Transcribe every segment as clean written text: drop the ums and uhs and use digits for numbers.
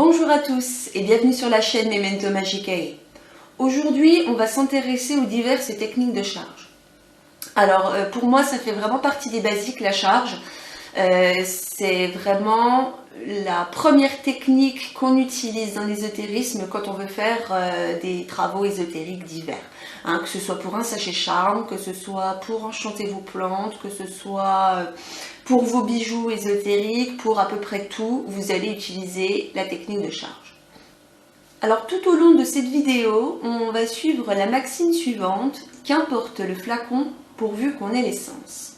Bonjour à tous et bienvenue sur la chaîne Memento Magicae. Aujourd'hui, on va s'intéresser aux diverses techniques de charge. Alors, pour moi, ça fait vraiment partie des basiques, la charge. C'est vraiment la première technique qu'on utilise dans l'ésotérisme quand on veut faire des travaux ésotériques divers. Hein, que ce soit pour un sachet charme, que ce soit pour enchanter vos plantes, que ce soit pour vos bijoux ésotériques, pour à peu près tout, vous allez utiliser la technique de charge. Alors tout au long de cette vidéo, on va suivre la maxime suivante, qu'importe le flacon pourvu qu'on ait l'essence.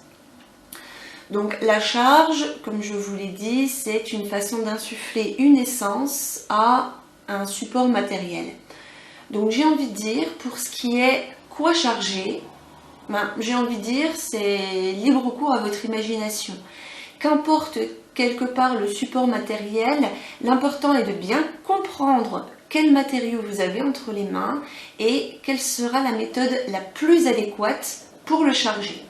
Donc la charge, comme je vous l'ai dit, c'est une façon d'insuffler une essence à un support matériel. Donc j'ai envie de dire, pour ce qui est quoi charger, j'ai envie de dire c'est libre cours à votre imagination. Qu'importe quelque part le support matériel, l'important est de bien comprendre quel matériau vous avez entre les mains et quelle sera la méthode la plus adéquate pour le charger.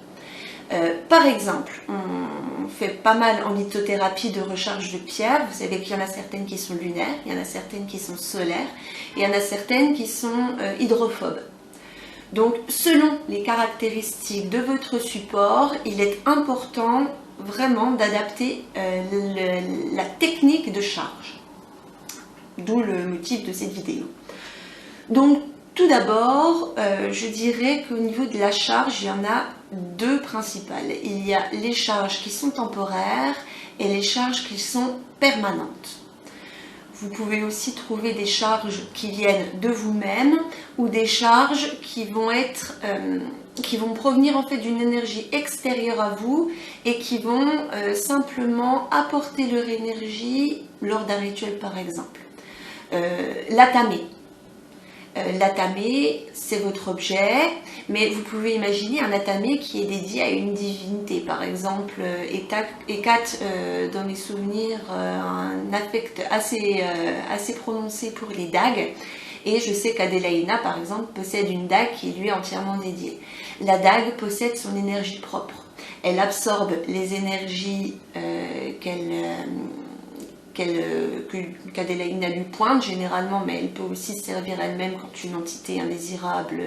Par exemple, on fait pas mal en lithothérapie de recharge de pierre. Vous savez qu'il y en a certaines qui sont lunaires, il y en a certaines qui sont solaires, et il y en a certaines qui sont hydrophobes. Donc, selon les caractéristiques de votre support, il est important vraiment d'adapter la technique de charge. D'où le motif de cette vidéo. Donc, tout d'abord, je dirais qu'au niveau de la charge, il y en a deux principales. Il y a les charges qui sont temporaires et les charges qui sont permanentes. Vous pouvez aussi trouver des charges qui viennent de vous-même ou des charges qui vont provenir en fait d'une énergie extérieure à vous et qui vont simplement apporter leur énergie lors d'un rituel par exemple. L'atamé. L'atamé, c'est votre objet, mais vous pouvez imaginer un atamé qui est dédié à une divinité. Par exemple, Hécate, dans mes souvenirs, un affect assez prononcé pour les dagues. Et je sais qu'Adélaïna, par exemple, possède une dague qui lui est entièrement dédiée. La dague possède son énergie propre. Elle absorbe les énergies qu'Adélaïna lui pointe généralement, mais elle peut aussi servir elle-même quand une entité indésirable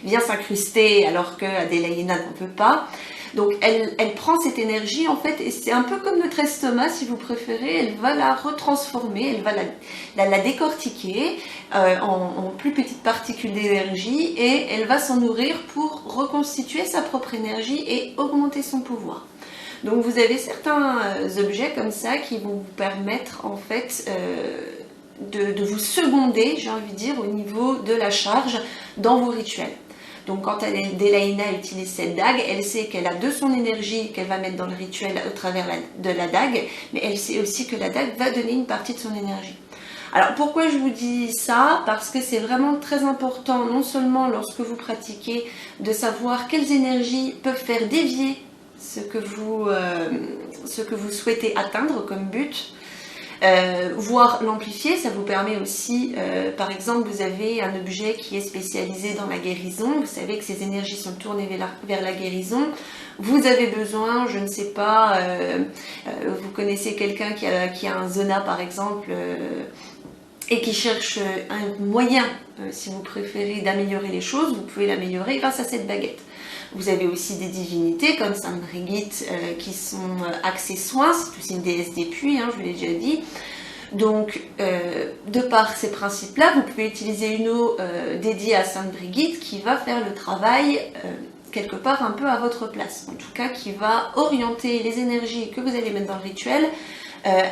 vient s'incruster alors qu'Adélaïna n'en peut pas. Donc elle prend cette énergie en fait, et c'est un peu comme notre estomac si vous préférez, elle va la retransformer, elle va la décortiquer en plus petites particules d'énergie et elle va s'en nourrir pour reconstituer sa propre énergie et augmenter son pouvoir. Donc vous avez certains objets comme ça qui vont vous permettre en fait de vous seconder, j'ai envie de dire, au niveau de la charge dans vos rituels. Donc quand Adélaïna utilise cette dague, elle sait qu'elle a de son énergie qu'elle va mettre dans le rituel au travers de la dague, mais elle sait aussi que la dague va donner une partie de son énergie. Alors pourquoi je vous dis ça? Parce que c'est vraiment très important, non seulement lorsque vous pratiquez, de savoir quelles énergies peuvent faire dévier ce que vous souhaitez atteindre comme but, voire l'amplifier. Ça vous permet aussi, par exemple, vous avez un objet qui est spécialisé dans la guérison, vous savez que ces énergies sont tournées vers la guérison, vous avez besoin, je ne sais pas, vous connaissez quelqu'un qui a un zona par exemple, et qui cherche un moyen, si vous préférez, d'améliorer les choses, vous pouvez l'améliorer grâce à cette baguette. Vous avez aussi des divinités comme Sainte Brigitte qui sont axées soins, c'est aussi une déesse des puits, je vous l'ai déjà dit. Donc, de par ces principes-là, vous pouvez utiliser une eau dédiée à Sainte Brigitte qui va faire le travail quelque part un peu à votre place. En tout cas, qui va orienter les énergies que vous allez mettre dans le rituel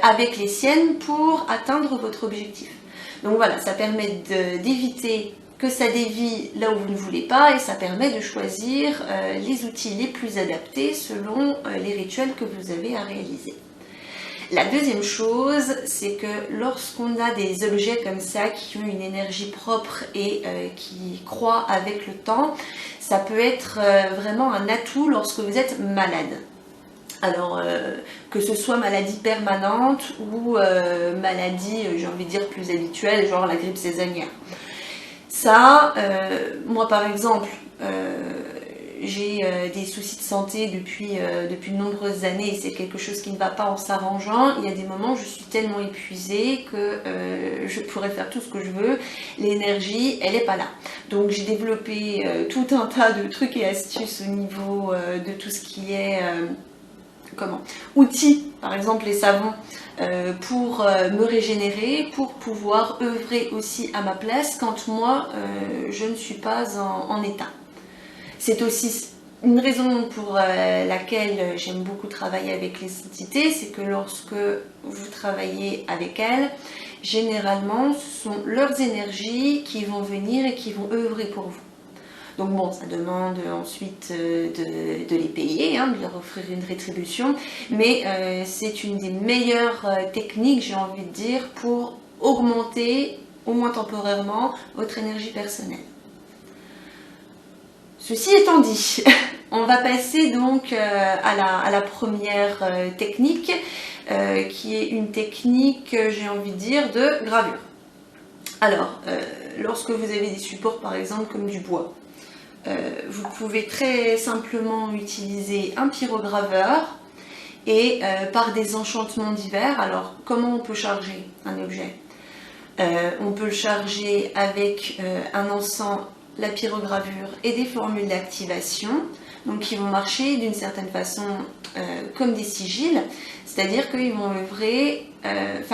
avec les siennes pour atteindre votre objectif. Donc voilà, ça permet d'éviter que ça dévie là où vous ne voulez pas et ça permet de choisir les outils les plus adaptés selon les rituels que vous avez à réaliser. La deuxième chose, c'est que lorsqu'on a des objets comme ça qui ont une énergie propre et qui croît avec le temps, ça peut être vraiment un atout lorsque vous êtes malade. Alors, que ce soit maladie permanente ou maladie, j'ai envie de dire, plus habituelle, genre la grippe saisonnière. Ça, moi par exemple, j'ai des soucis de santé depuis de nombreuses années et c'est quelque chose qui ne va pas en s'arrangeant, il y a des moments où je suis tellement épuisée que je pourrais faire tout ce que je veux, l'énergie elle n'est pas là. Donc j'ai développé tout un tas de trucs et astuces au niveau de tout ce qui est outils, par exemple les savons, pour me régénérer, pour pouvoir œuvrer aussi à ma place quand moi je ne suis pas en état. C'est aussi une raison pour laquelle j'aime beaucoup travailler avec les entités, c'est que lorsque vous travaillez avec elles, généralement ce sont leurs énergies qui vont venir et qui vont œuvrer pour vous. Donc bon, ça demande ensuite de les payer, de leur offrir une rétribution, mais c'est une des meilleures techniques, j'ai envie de dire, pour augmenter, au moins temporairement, votre énergie personnelle. Ceci étant dit, on va passer donc à la première technique, qui est une technique, j'ai envie de dire, de gravure. Alors, lorsque vous avez des supports, par exemple, comme du bois, vous pouvez très simplement utiliser un pyrograveur et par des enchantements divers. Alors, comment on peut charger un objet? On peut le charger avec un encens, la pyrogravure et des formules d'activation, donc qui vont marcher d'une certaine façon comme des sigils, c'est-à-dire qu'ils vont œuvrer,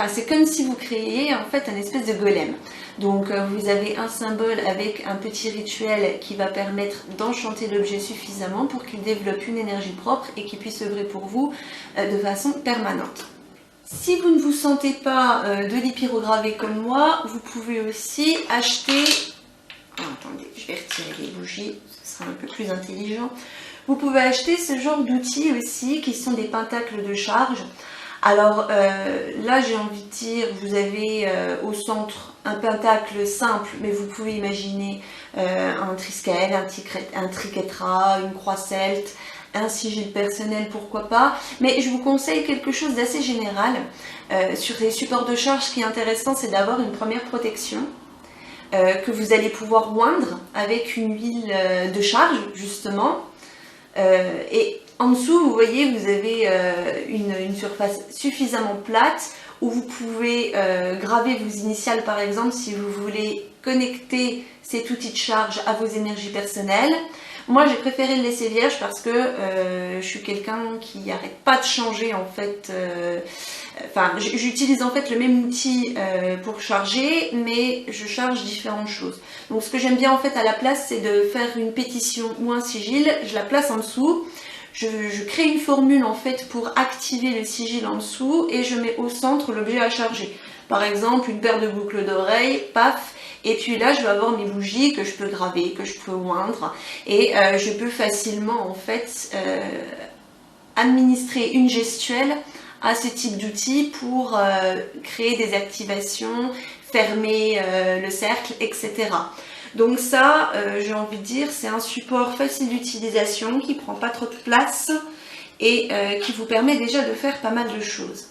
c'est comme si vous créiez en fait un espèce de golem. Donc vous avez un symbole avec un petit rituel qui va permettre d'enchanter l'objet suffisamment pour qu'il développe une énergie propre et qu'il puisse œuvrer pour vous de façon permanente. Si vous ne vous sentez pas de les pyrograver comme moi, vous pouvez aussi acheter... attendez, je vais retirer les bougies, ce sera un peu plus intelligent. Vous pouvez acheter ce genre d'outils aussi qui sont des pentacles de charge. Alors là j'ai envie de dire, vous avez au centre un pentacle simple, mais vous pouvez imaginer un triskel, un triquetra, une croix celte, un sigil personnel, pourquoi pas. Mais je vous conseille quelque chose d'assez général. Sur les supports de charge, ce qui est intéressant, c'est d'avoir une première protection que vous allez pouvoir oindre avec une huile de charge, justement. Et en dessous, vous voyez, vous avez une surface suffisamment plate où vous pouvez graver vos initiales, par exemple, si vous voulez connecter cet outil de charge à vos énergies personnelles. Moi, j'ai préféré le laisser vierge parce que je suis quelqu'un qui n'arrête pas de changer, en fait. J'utilise en fait le même outil pour charger, mais je charge différentes choses. Donc, ce que j'aime bien en fait à la place, c'est de faire une pétition ou un sigil. Je la place en dessous. Je crée une formule en fait pour activer le sigil en dessous et je mets au centre l'objet à charger. Par exemple, une paire de boucles d'oreilles, paf. Et puis là, je vais avoir mes bougies que je peux graver, que je peux oindre. Et je peux facilement, en fait, administrer une gestuelle à ce type d'outil pour créer des activations, fermer le cercle, etc. Donc ça, j'ai envie de dire, c'est un support facile d'utilisation qui ne prend pas trop de place et qui vous permet déjà de faire pas mal de choses.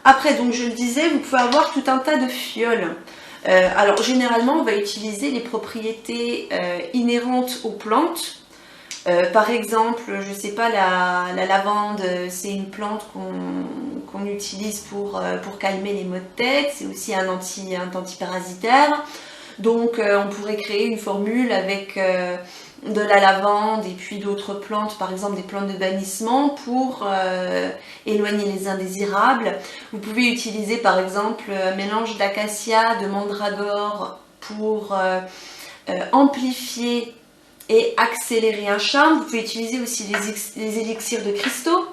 Après, donc je le disais, vous pouvez avoir tout un tas de fioles. Alors généralement on va utiliser les propriétés inhérentes aux plantes. Par exemple, je sais pas, la lavande, c'est une plante qu'on utilise pour calmer les maux de tête. C'est aussi un antiparasitaire. Donc on pourrait créer une formule avec de la lavande et puis d'autres plantes, par exemple des plantes de bannissement pour éloigner les indésirables. Vous pouvez utiliser par exemple un mélange d'acacia, de mandragore pour amplifier et accélérer un charme. Vous pouvez utiliser aussi les élixirs de cristaux.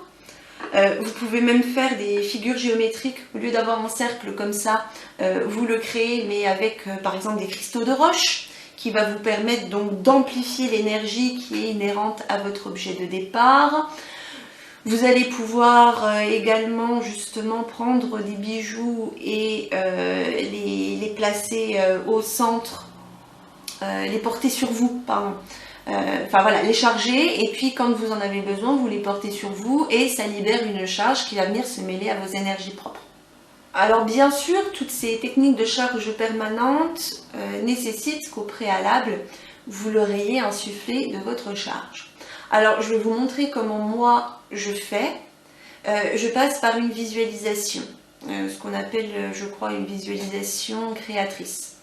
Vous pouvez même faire des figures géométriques. Au lieu d'avoir un cercle comme ça, vous le créez, mais avec par exemple des cristaux de roche, qui va vous permettre donc d'amplifier l'énergie qui est inhérente à votre objet de départ. Vous allez pouvoir également justement prendre des bijoux et les placer au centre, les porter sur vous, pardon. Les charger et puis quand vous en avez besoin, vous les portez sur vous et ça libère une charge qui va venir se mêler à vos énergies propres. Alors bien sûr, toutes ces techniques de charge permanente nécessitent qu'au préalable, vous leur ayez insufflé de votre charge. Alors, je vais vous montrer comment moi je fais. Je passe par une visualisation, ce qu'on appelle, je crois, une visualisation créatrice.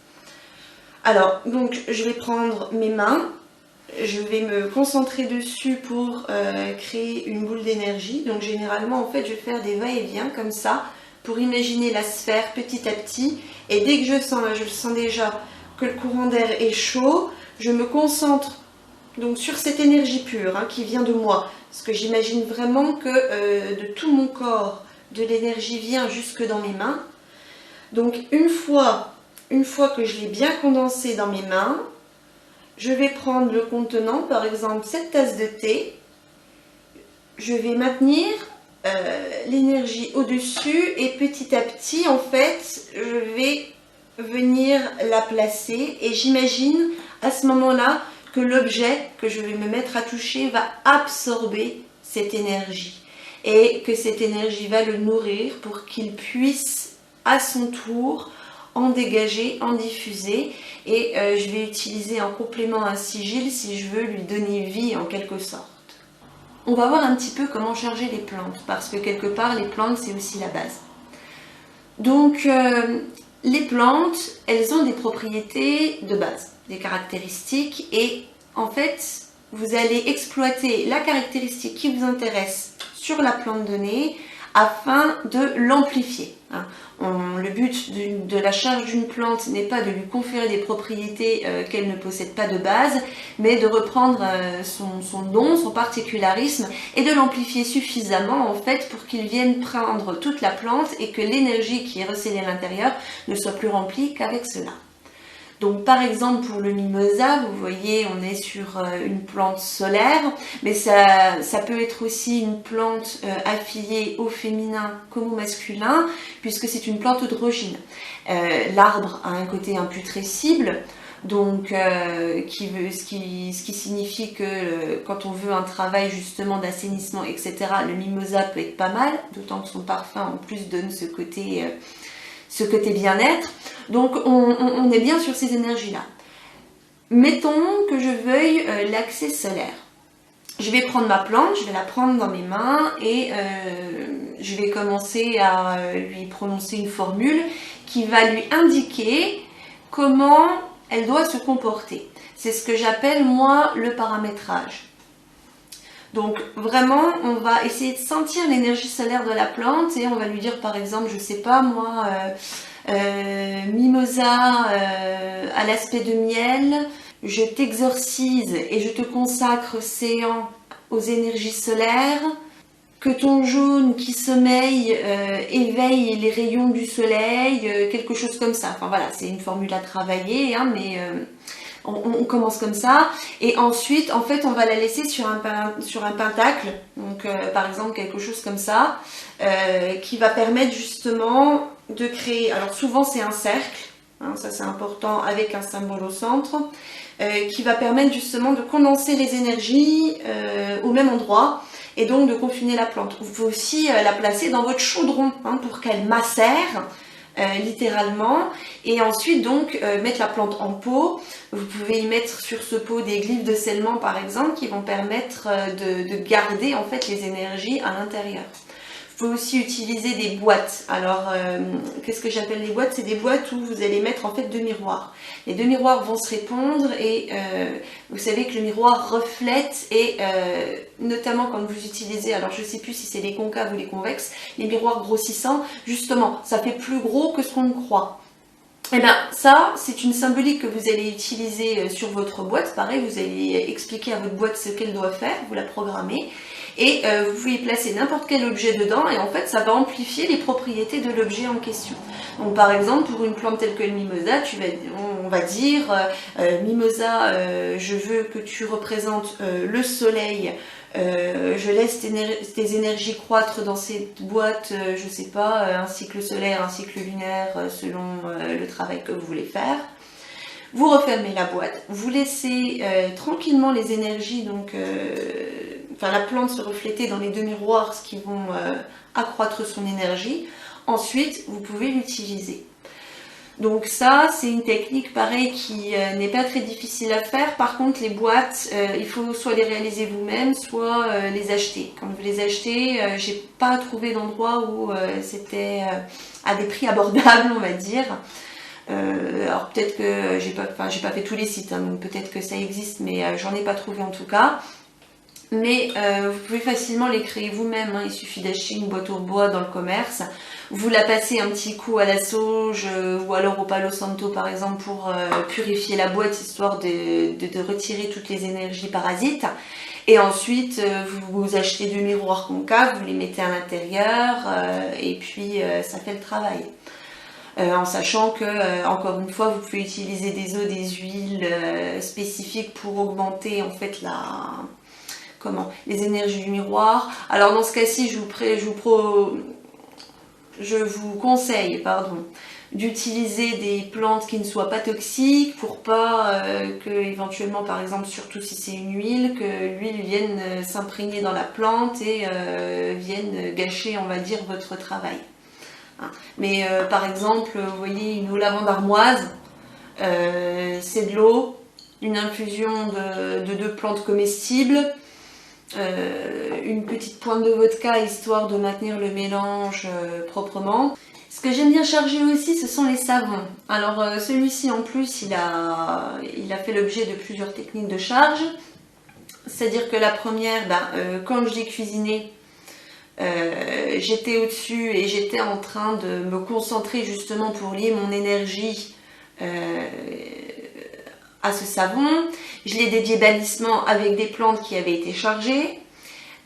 Alors, donc, je vais prendre mes mains, je vais me concentrer dessus pour créer une boule d'énergie. Donc, généralement, en fait, je vais faire des va-et-vient comme ça, pour imaginer la sphère petit à petit. Et dès que je sens déjà que le courant d'air est chaud, je me concentre donc sur cette énergie pure qui vient de moi. Parce que j'imagine vraiment que de tout mon corps, de l'énergie vient jusque dans mes mains. Donc une fois que je l'ai bien condensé dans mes mains, je vais prendre le contenant, par exemple cette tasse de thé. Je vais maintenir l'énergie au-dessus et petit à petit, en fait, je vais venir la placer et j'imagine à ce moment-là que l'objet que je vais me mettre à toucher va absorber cette énergie et que cette énergie va le nourrir pour qu'il puisse à son tour en dégager, en diffuser et je vais utiliser en complément un sigil si je veux lui donner vie en quelque sorte. On va voir un petit peu comment charger les plantes parce que quelque part les plantes c'est aussi la base. Donc les plantes, elles ont des propriétés de base, des caractéristiques et en fait, vous allez exploiter la caractéristique qui vous intéresse sur la plante donnée afin de l'amplifier. Le but de la charge d'une plante n'est pas de lui conférer des propriétés qu'elle ne possède pas de base, mais de reprendre son don, son particularisme et de l'amplifier suffisamment en fait pour qu'il vienne prendre toute la plante et que l'énergie qui est recélée à l'intérieur ne soit plus remplie qu'avec cela. Donc par exemple pour le mimosa, vous voyez on est sur une plante solaire, mais ça peut être aussi une plante affiliée au féminin comme au masculin, puisque c'est une plante androgyne. L'arbre a un côté imputrescible, donc ce qui signifie que quand on veut un travail justement d'assainissement, etc., le mimosa peut être pas mal, d'autant que son parfum en plus donne ce côté bien-être. Donc on est bien sur ces énergies-là. Mettons que je veuille l'accès solaire. Je vais prendre ma plante, je vais la prendre dans mes mains et je vais commencer à lui prononcer une formule qui va lui indiquer comment elle doit se comporter. C'est ce que j'appelle moi le paramétrage. Donc vraiment, on va essayer de sentir l'énergie solaire de la plante et on va lui dire par exemple, je sais pas moi, mimosa à l'aspect de miel, je t'exorcise et je te consacre séant aux énergies solaires, que ton jaune qui sommeille éveille les rayons du soleil, quelque chose comme ça. Enfin voilà, c'est une formule à travailler, mais on commence comme ça et ensuite en fait on va la laisser sur un pentacle, donc par exemple quelque chose comme ça qui va permettre justement de créer, alors souvent c'est un cercle, ça c'est important avec un symbole au centre, qui va permettre justement de condenser les énergies au même endroit et donc de confiner la plante. Vous pouvez aussi la placer dans votre chaudron pour qu'elle macère littéralement et ensuite donc mettre la plante en pot. Vous pouvez y mettre sur ce pot des glyphes de scellement par exemple qui vont permettre de garder en fait les énergies à l'intérieur. Vous pouvez aussi utiliser des boîtes. Alors qu'est-ce que j'appelle les boîtes? C'est des boîtes où vous allez mettre en fait deux miroirs. Les deux miroirs vont se répondre et vous savez que le miroir reflète et notamment quand vous utilisez, alors je ne sais plus si c'est les concaves ou les convexes, les miroirs grossissants, justement ça fait plus gros que ce qu'on croit. Et bien ça c'est une symbolique que vous allez utiliser sur votre boîte. Pareil, vous allez expliquer à votre boîte ce qu'elle doit faire, vous la programmez. Et vous pouvez placer n'importe quel objet dedans et en fait ça va amplifier les propriétés de l'objet en question. Donc par exemple pour une plante telle que le mimosa, on va dire mimosa, je veux que tu représentes le soleil, je laisse tes énergies croître dans cette boîte, je sais pas, un cycle solaire, un cycle lunaire selon le travail que vous voulez faire. Vous refermez la boîte, vous laissez tranquillement les énergies, donc la plante se refléter dans les deux miroirs, ce qui vont accroître son énergie. Ensuite, vous pouvez l'utiliser. Donc ça, c'est une technique pareil qui n'est pas très difficile à faire. Par contre, les boîtes, il faut soit les réaliser vous-même, soit les acheter. Quand vous les achetez, j'ai pas trouvé d'endroit où c'était à des prix abordables, on va dire. Alors peut-être que j'ai pas fait tous les sites, hein, donc peut-être que ça existe, mais j'en ai pas trouvé en tout cas. Mais vous pouvez facilement les créer vous-même, hein. Il suffit d'acheter une boîte au bois dans le commerce, vous la passez un petit coup à la sauge ou alors au Palo Santo par exemple pour purifier la boîte histoire de retirer toutes les énergies parasites. Et ensuite vous achetez deux miroirs concaves, vous les mettez à l'intérieur et puis ça fait le travail. En sachant que, encore une fois, vous pouvez utiliser des eaux, des huiles spécifiques pour augmenter en fait les énergies du miroir. Alors dans ce cas-ci, je vous conseille d'utiliser des plantes qui ne soient pas toxiques pour pas que éventuellement, par exemple, surtout si c'est une huile, que l'huile vienne s'imprégner dans la plante et vienne gâcher, on va dire, votre travail. Mais par exemple, vous voyez une eau lavande armoise, c'est de l'eau, une infusion de deux plantes comestibles, une petite pointe de vodka histoire de maintenir le mélange proprement. Ce que j'aime bien charger aussi, ce sont les savons. Alors celui-ci en plus, il a fait l'objet de plusieurs techniques de charge. C'est-à-dire que la première, quand je l'ai cuisiné, j'étais au-dessus et j'étais en train de me concentrer justement pour lier mon énergie à ce savon. Je l'ai dédié bannissement avec des plantes qui avaient été chargées.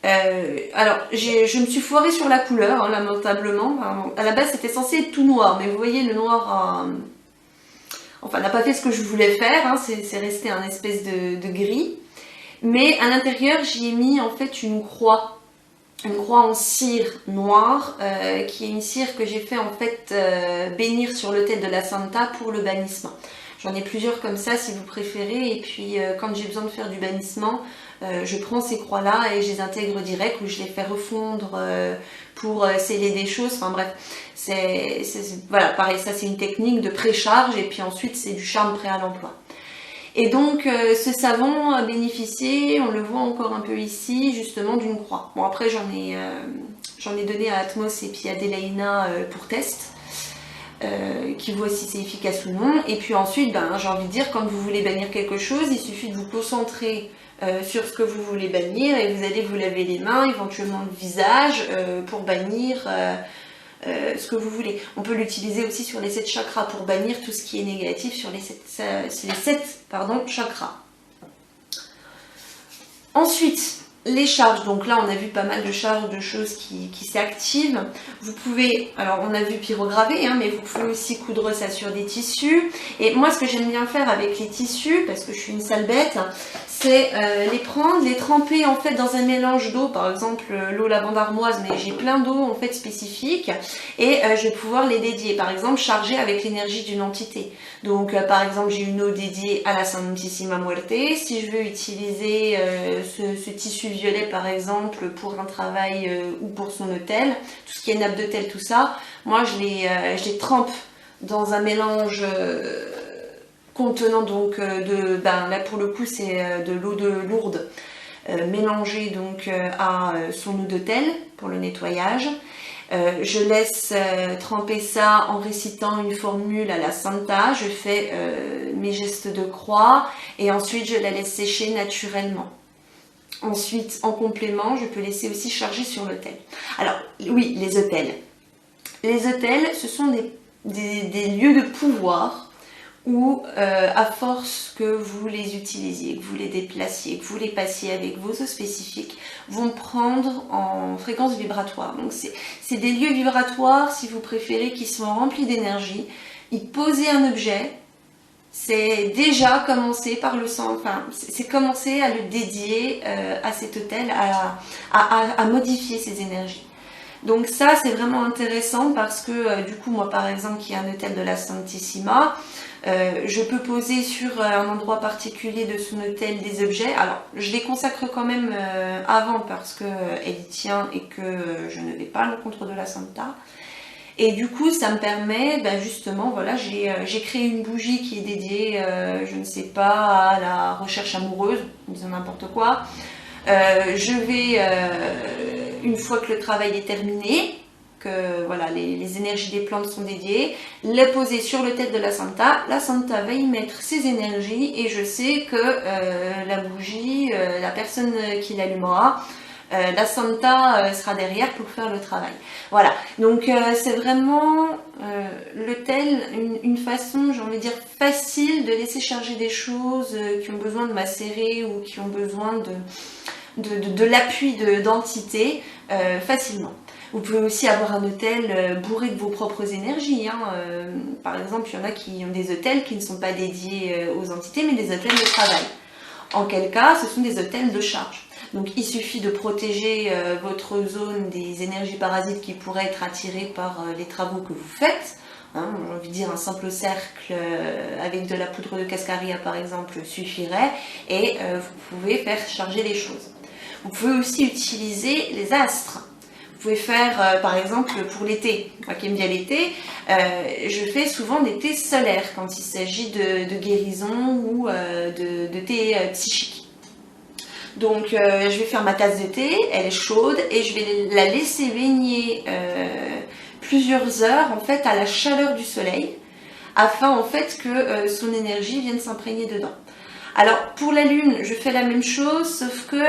Alors, je me suis foirée sur la couleur, hein, lamentablement. À la base, c'était censé être tout noir, mais vous voyez, le noir n'a pas fait ce que je voulais faire, hein, c'est resté un espèce de gris. Mais à l'intérieur, j'y ai mis en fait une croix en cire noire, qui est une cire que j'ai fait en fait bénir sur l'autel de la Santa pour le bannissement. J'en ai plusieurs comme ça si vous préférez, et puis quand j'ai besoin de faire du bannissement, je prends ces croix-là et je les intègre direct ou je les fais refondre pour sceller des choses. Enfin bref, voilà, pareil, ça c'est une technique de précharge et puis ensuite c'est du charme prêt à l'emploi. Et donc ce savon a bénéficié, on le voit encore un peu ici, justement d'une croix. Bon après j'en ai donné à Atmos et puis à Delaina pour test, qui voit si c'est efficace ou non. Et puis ensuite, j'ai envie de dire, quand vous voulez bannir quelque chose, il suffit de vous concentrer sur ce que vous voulez bannir et vous allez vous laver les mains, éventuellement le visage, pour bannir ce que vous voulez. On peut l'utiliser aussi sur les 7 chakras pour bannir tout ce qui est négatif sur les 7 chakras. Ensuite, les charges. Donc là, on a vu pas mal de charges, de choses qui s'activent. Vous pouvez, alors on a vu pyrograver, hein, mais vous pouvez aussi coudre ça sur des tissus. Et moi, ce que j'aime bien faire avec les tissus, parce que je suis une sale bête, c'est les prendre, les tremper en fait dans un mélange d'eau, par exemple l'eau lavande armoise, mais j'ai plein d'eau en fait spécifique, et je vais pouvoir les dédier, par exemple charger avec l'énergie d'une entité. Donc par exemple j'ai une eau dédiée à la Santissima Muerte. Si je veux utiliser ce tissu violet par exemple pour un travail ou pour son autel, tout ce qui est nappe d'autel, tout ça, moi je les trempe dans un mélange contenant donc là pour le coup c'est de l'eau de Lourdes mélangée donc à son eau d'autel pour le nettoyage. Je laisse tremper ça en récitant une formule à la Santa, je fais mes gestes de croix et ensuite je la laisse sécher naturellement. Ensuite, en complément, je peux laisser aussi charger sur l'autel. Alors, oui, les autels. Les autels, ce sont des lieux de pouvoir où, à force que vous les utilisiez, que vous les déplaciez, que vous les passiez avec vos eaux spécifiques, vont prendre en fréquence vibratoire. Donc, c'est des lieux vibratoires, si vous préférez, qui sont remplis d'énergie. Y poser un objet, c'est déjà commencer par le sang, c'est commencer à le dédier à cet autel, à modifier ses énergies. Donc ça c'est vraiment intéressant parce que du coup moi par exemple qui est un autel de la Santissima, je peux poser sur un endroit particulier de son autel des objets. Alors je les consacre quand même avant parce qu'elle y tient et que je ne vais pas à l'encontre de la Santa. Et du coup, ça me permet, justement, voilà, j'ai créé une bougie qui est dédiée, je ne sais pas, à la recherche amoureuse, disons n'importe quoi. Je vais, une fois que le travail est terminé, que voilà, les énergies des plantes sont dédiées, les poser sur le tête de la Santa. La Santa va y mettre ses énergies et je sais que la bougie, la personne qui l'allumera, la Santa sera derrière pour faire le travail. Voilà, donc c'est vraiment l'autel, une façon, j'ai envie de dire, facile de laisser charger des choses qui ont besoin de macérer ou qui ont besoin de l'appui d'entités facilement. Vous pouvez aussi avoir un hôtel bourré de vos propres énergies. Par exemple, il y en a qui ont des hôtels qui ne sont pas dédiés aux entités, mais des hôtels de travail. En quel cas, ce sont des hôtels de charge. Donc il suffit de protéger votre zone des énergies parasites qui pourraient être attirées par les travaux que vous faites. J'ai envie de dire un simple cercle avec de la poudre de cascaria par exemple suffirait et vous pouvez faire charger les choses. Vous pouvez aussi utiliser les astres. Vous pouvez faire par exemple pour l'été, moi qui aime bien l'été, je fais souvent des thés solaires quand il s'agit de guérison ou de thé psychique. Donc je vais faire ma tasse de thé, elle est chaude et je vais la laisser baigner plusieurs heures en fait à la chaleur du soleil afin en fait que son énergie vienne s'imprégner dedans. Alors pour la lune, je fais la même chose, sauf que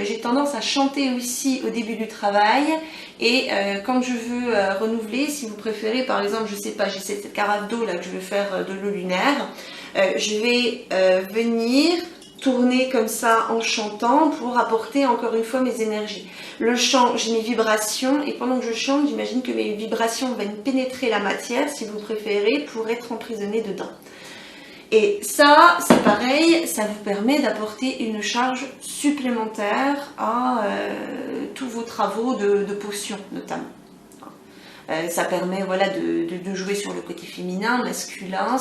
j'ai tendance à chanter aussi au début du travail et quand je veux renouveler, si vous préférez, par exemple, je sais pas, j'ai cette carafe d'eau là que je veux faire de l'eau lunaire, je vais venir tourner comme ça en chantant pour apporter encore une fois mes énergies. Le chant, j'ai mes vibrations et pendant que je chante, j'imagine que mes vibrations viennent pénétrer la matière, si vous préférez, pour être emprisonnées dedans. Et ça, c'est pareil, ça vous permet d'apporter une charge supplémentaire à tous vos travaux de potions, notamment. Ça permet voilà, de jouer sur le côté féminin, masculin,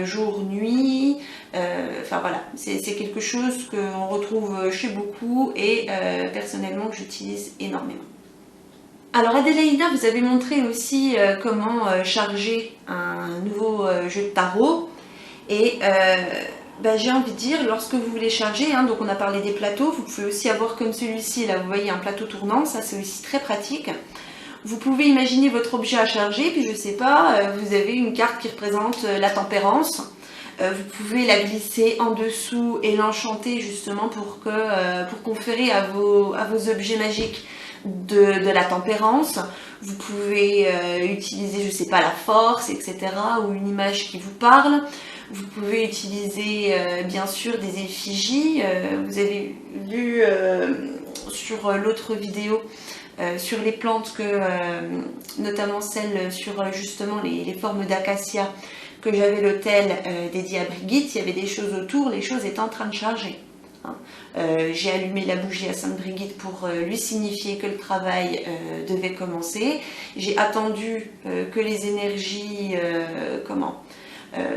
jour, nuit. Enfin voilà, c'est quelque chose qu'on retrouve chez beaucoup et personnellement que j'utilise énormément. Alors Adélaïda, vous avez montré aussi comment charger un nouveau jeu de tarot. Et j'ai envie de dire, lorsque vous voulez charger, donc on a parlé des plateaux, vous pouvez aussi avoir comme celui-ci, là vous voyez un plateau tournant, ça c'est aussi très pratique. Vous pouvez imaginer votre objet à charger, puis je sais pas, vous avez une carte qui représente la tempérance. Vous pouvez la glisser en dessous et l'enchanter justement pour conférer à vos objets magiques de la tempérance. Vous pouvez utiliser, je sais pas, la force, etc. ou une image qui vous parle. Vous pouvez utiliser bien sûr des effigies. Vous avez vu sur l'autre vidéo sur les plantes que notamment celle sur justement les formes d'acacia que j'avais l'autel dédié à Brigitte, il y avait des choses autour, les choses étaient en train de charger. J'ai allumé la bougie à Sainte Brigitte pour lui signifier que le travail devait commencer. J'ai attendu que les énergies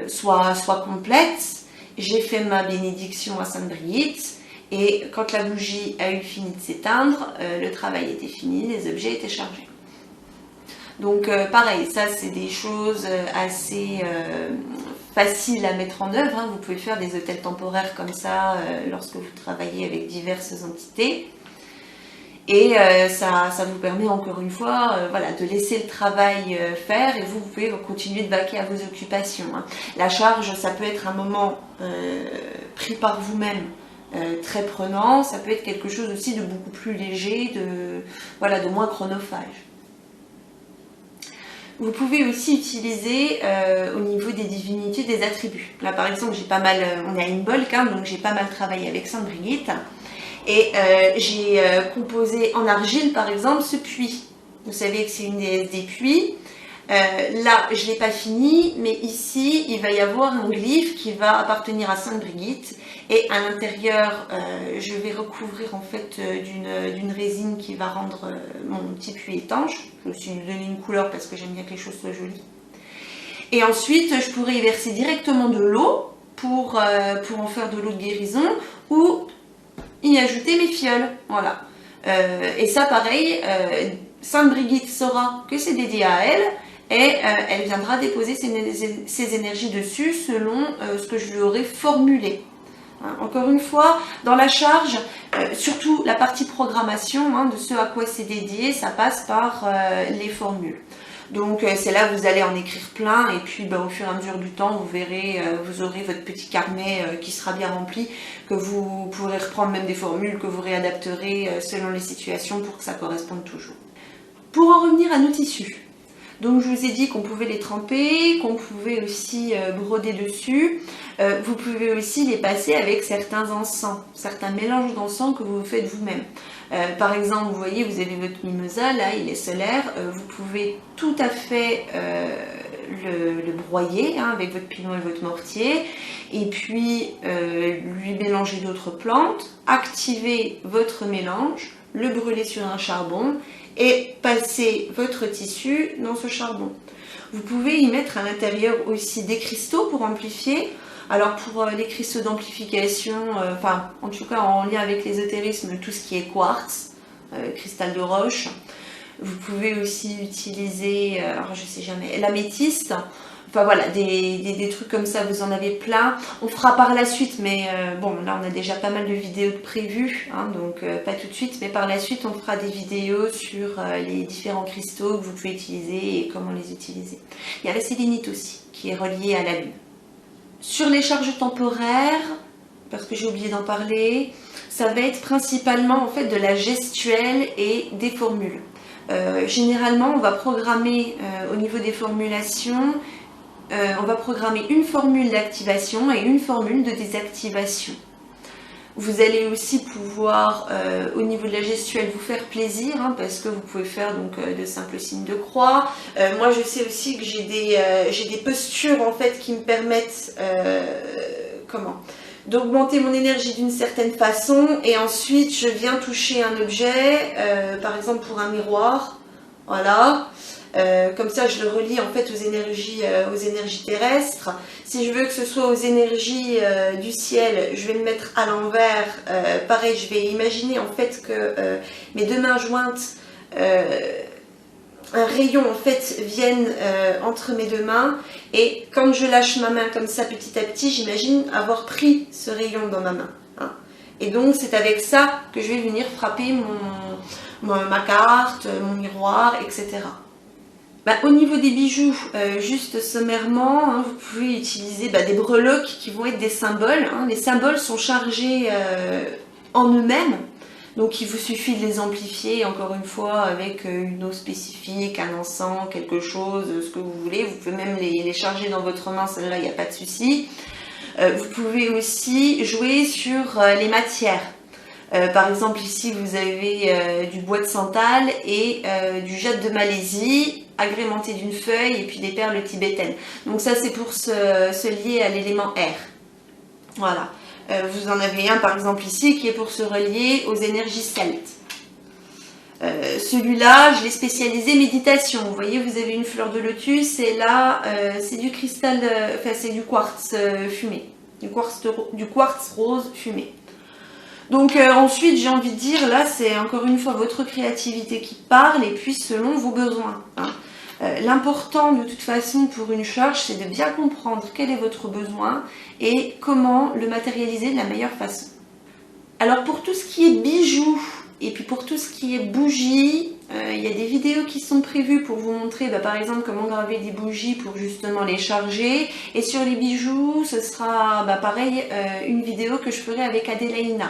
soient complètes. J'ai fait ma bénédiction à Sainte Brigitte. Et quand la bougie a eu fini de s'éteindre, le travail était fini, les objets étaient chargés. Donc pareil, ça c'est des choses assez faciles à mettre en œuvre. Vous pouvez faire des hôtels temporaires comme ça lorsque vous travaillez avec diverses entités. Et ça vous permet encore une fois de laisser le travail faire et vous pouvez continuer de vaquer à vos occupations. La charge, ça peut être un moment pris par vous-même. Très prenant, ça peut être quelque chose aussi de beaucoup plus léger, de moins chronophage. Vous pouvez aussi utiliser au niveau des divinités des attributs. Là par exemple, j'ai pas mal, on est à Imbolc, donc j'ai pas mal travaillé avec Sainte Brigitte et j'ai composé en argile par exemple ce puits. Vous savez que c'est une déesse des puits. Là, je ne l'ai pas fini, mais ici, il va y avoir un glyphe qui va appartenir à Sainte Brigitte. Et à l'intérieur, je vais recouvrir en fait d'une résine qui va rendre mon petit puits étanche. Je me suis donné une couleur parce que j'aime bien que les choses soient jolies. Et ensuite, je pourrais y verser directement de l'eau pour en faire de l'eau de guérison ou y ajouter mes fioles. Voilà. Et ça, pareil, Sainte Brigitte saura que c'est dédié à elle et elle viendra déposer ses énergies dessus selon ce que je lui aurai formulé. Encore une fois, dans la charge, surtout la partie programmation, de ce à quoi c'est dédié, ça passe par les formules. Donc c'est là que vous allez en écrire plein et puis au fur et à mesure du temps, vous verrez, vous aurez votre petit carnet qui sera bien rempli, que vous pourrez reprendre même des formules que vous réadapterez selon les situations pour que ça corresponde toujours. Pour en revenir à nos tissus, donc je vous ai dit qu'on pouvait les tremper, qu'on pouvait aussi broder dessus. Vous pouvez aussi les passer avec certains encens, certains mélanges d'encens que vous faites vous-même. Par exemple, vous voyez, vous avez votre mimosa, là il est solaire, vous pouvez tout à fait le broyer avec votre pilon et votre mortier, et puis lui mélanger d'autres plantes, activer votre mélange, le brûler sur un charbon, et passer votre tissu dans ce charbon. Vous pouvez y mettre à l'intérieur aussi des cristaux pour amplifier. Alors pour les cristaux d'amplification, en tout cas en lien avec l'ésotérisme, tout ce qui est quartz, cristal de roche. Vous pouvez aussi utiliser, alors je sais jamais, l'améthyste. Enfin voilà, des trucs comme ça, vous en avez plein. On fera par la suite, mais bon, là on a déjà pas mal de vidéos de prévues, donc pas tout de suite, mais par la suite on fera des vidéos sur les différents cristaux que vous pouvez utiliser et comment les utiliser. Il y a la sélénite aussi, qui est reliée à la lune. Sur les charges temporaires, parce que j'ai oublié d'en parler, ça va être principalement en fait de la gestuelle et des formules. Généralement, on va programmer au niveau des formulations, on va programmer une formule d'activation et une formule de désactivation. Vous allez aussi pouvoir, au niveau de la gestuelle, vous faire plaisir, parce que vous pouvez faire donc de simples signes de croix. Moi, je sais aussi que j'ai des postures en fait qui me permettent d'augmenter mon énergie d'une certaine façon, et ensuite je viens toucher un objet, par exemple pour un miroir, voilà. Comme ça je le relie en fait aux énergies terrestres. Si je veux que ce soit aux énergies du ciel, je vais me mettre à l'envers. Pareil, je vais imaginer en fait que mes deux mains jointes, un rayon en fait vienne entre mes deux mains, et quand je lâche ma main comme ça petit à petit, j'imagine avoir pris ce rayon dans ma main. Et donc c'est avec ça que je vais venir frapper ma carte, mon miroir, etc. Au niveau des bijoux, juste sommairement, vous pouvez utiliser des breloques qui vont être des symboles. Les symboles sont chargés en eux-mêmes, donc il vous suffit de les amplifier, encore une fois, avec une eau spécifique, un encens, quelque chose, ce que vous voulez. Vous pouvez même les charger dans votre main, celle-là, il n'y a pas de souci. Vous pouvez aussi jouer sur les matières. Par exemple, ici, vous avez du bois de santal et du jade de Malaisie, agrémenté d'une feuille et puis des perles tibétaines. Donc ça, c'est pour se lier à l'élément air. Voilà. Vous en avez un, par exemple, ici, qui est pour se relier aux énergies celtes. Celui-là, je l'ai spécialisé méditation. Vous voyez, vous avez une fleur de lotus et là, c'est du cristal, c'est du quartz fumé. Du quartz rose fumé. Donc ensuite, j'ai envie de dire, là, c'est encore une fois votre créativité qui parle, et puis selon vos besoins. L'important, de toute façon, pour une charge, c'est de bien comprendre quel est votre besoin et comment le matérialiser de la meilleure façon. Alors, pour tout ce qui est bijoux, et puis pour tout ce qui est bougies, il y a des vidéos qui sont prévues pour vous montrer, par exemple, comment graver des bougies pour justement les charger. Et sur les bijoux, ce sera pareil, une vidéo que je ferai avec Adélaïna.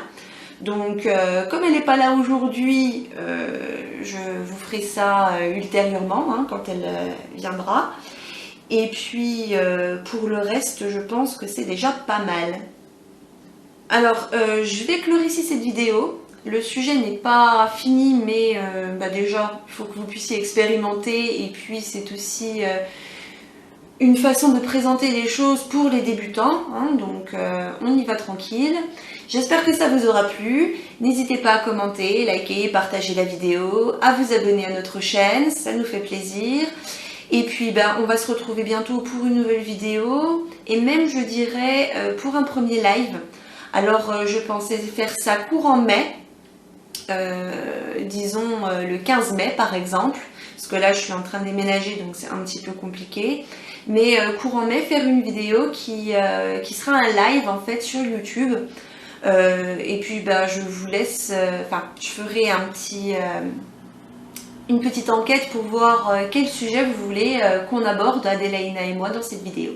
Donc, comme elle n'est pas là aujourd'hui, je vous ferai ça ultérieurement, quand elle viendra. Et puis, pour le reste, je pense que c'est déjà pas mal. Alors, je vais clore ici cette vidéo. Le sujet n'est pas fini, mais déjà, il faut que vous puissiez expérimenter. Et puis, c'est aussi une façon de présenter les choses pour les débutants. Donc, on y va tranquille. J'espère que ça vous aura plu. N'hésitez pas à commenter, liker, partager la vidéo, à vous abonner à notre chaîne, ça nous fait plaisir. Et puis on va se retrouver bientôt pour une nouvelle vidéo, et même je dirais pour un premier live. Alors je pensais faire ça courant mai, disons le 15 mai par exemple, parce que là je suis en train de déménager donc c'est un petit peu compliqué, mais courant mai faire une vidéo qui sera un live en fait sur YouTube. Et puis bah, je vous laisse, je ferai une petite enquête pour voir quel sujet vous voulez qu'on aborde, Adélaïna et moi, dans cette vidéo.